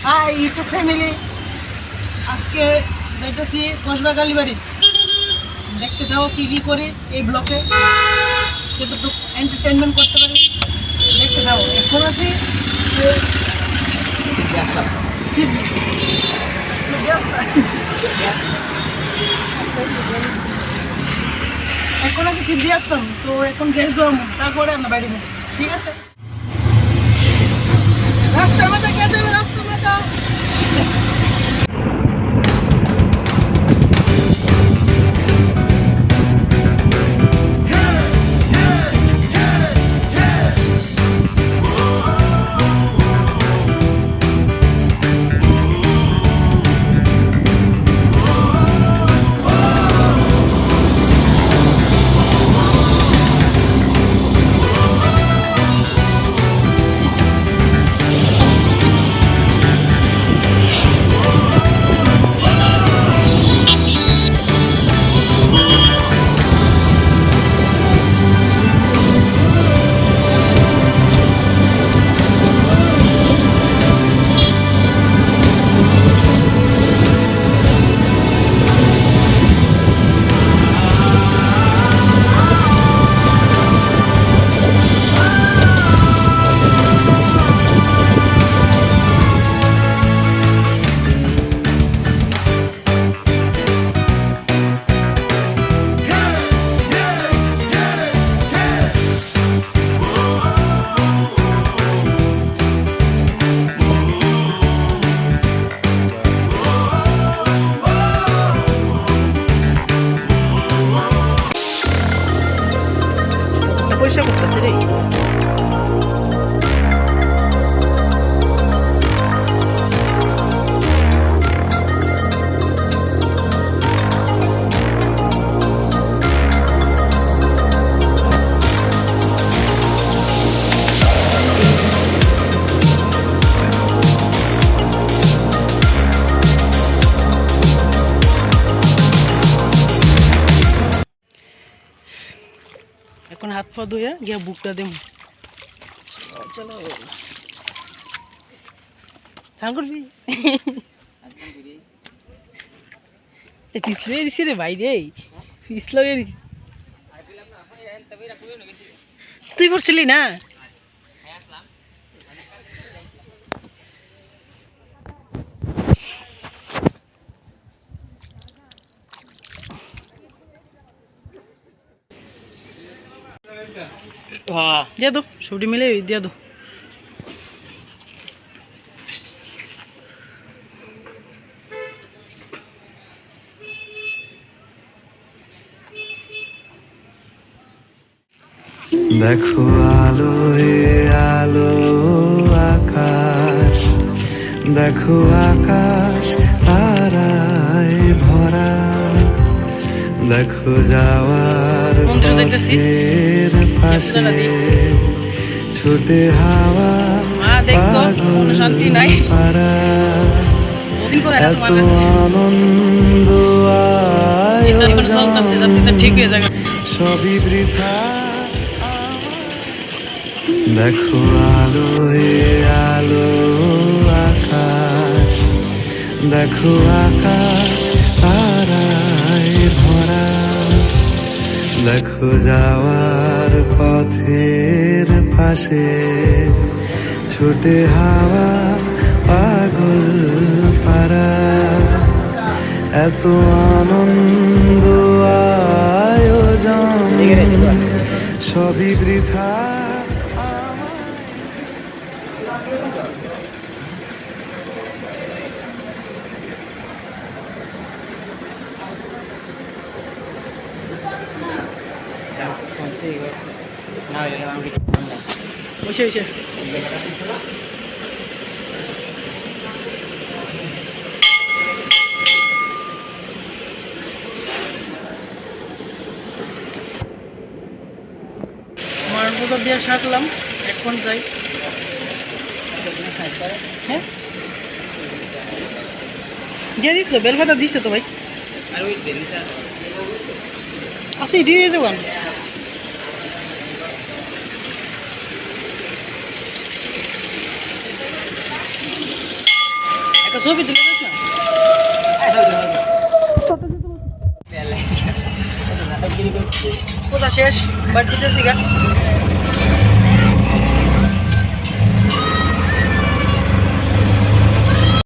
High YouTube family, আজকে যাইতেছি কসবা কালীবাড়ি। দেখতে দাও কি কি করি এই ব্লকে, যতটুকু এন্টারটেনমেন্ট করতে পারি দেখতে দাও। এখন আছি সিদ্ধি আসতাম, তো এখন গ্যাস দেওয়া তারপরে আমরা বাইরে যাবো। ঠিক আছে, রাস্তার মাথা কে দেবে? রাস্তার মাথা পয়সা করতেছে রে। এখন হাত পা ধুয়ে গিয়ে বুকটা দেব। চলো স্নান করবি? পিছলে দিছি রে ভাই রে, পিছলে তুই করছিলি না? দিয়ে দো, সবটি মিলে দিয়ে দো। দেখো আলো আলো আকাশ, দেখো আকাশ তারায় ভরা, দেখো যাওয়ার পথের পাশে ছুটে হাওয়া পাগল পারা, এত আনন্দ সবই বৃথা। দেখো আলো আলো আকাশ, দেখো আকাশ তারায় ভরা, দেখো যাওয়ার পথের পাশে ছুটে হাওয়া পাগল পারা, এত আনন্দ আয়োজন সবই বৃথা। বসে বসে মারগুলো দিয়ে সারলাম, এখন যাই। হ্যাঁ দিয়ে দিস তো, বেলপাতা দিস তো ভাই। আচ্ছা দিয়ে যাবেন। ছবি দিলে বেশ না কোথা শেষ বাড়িতে গা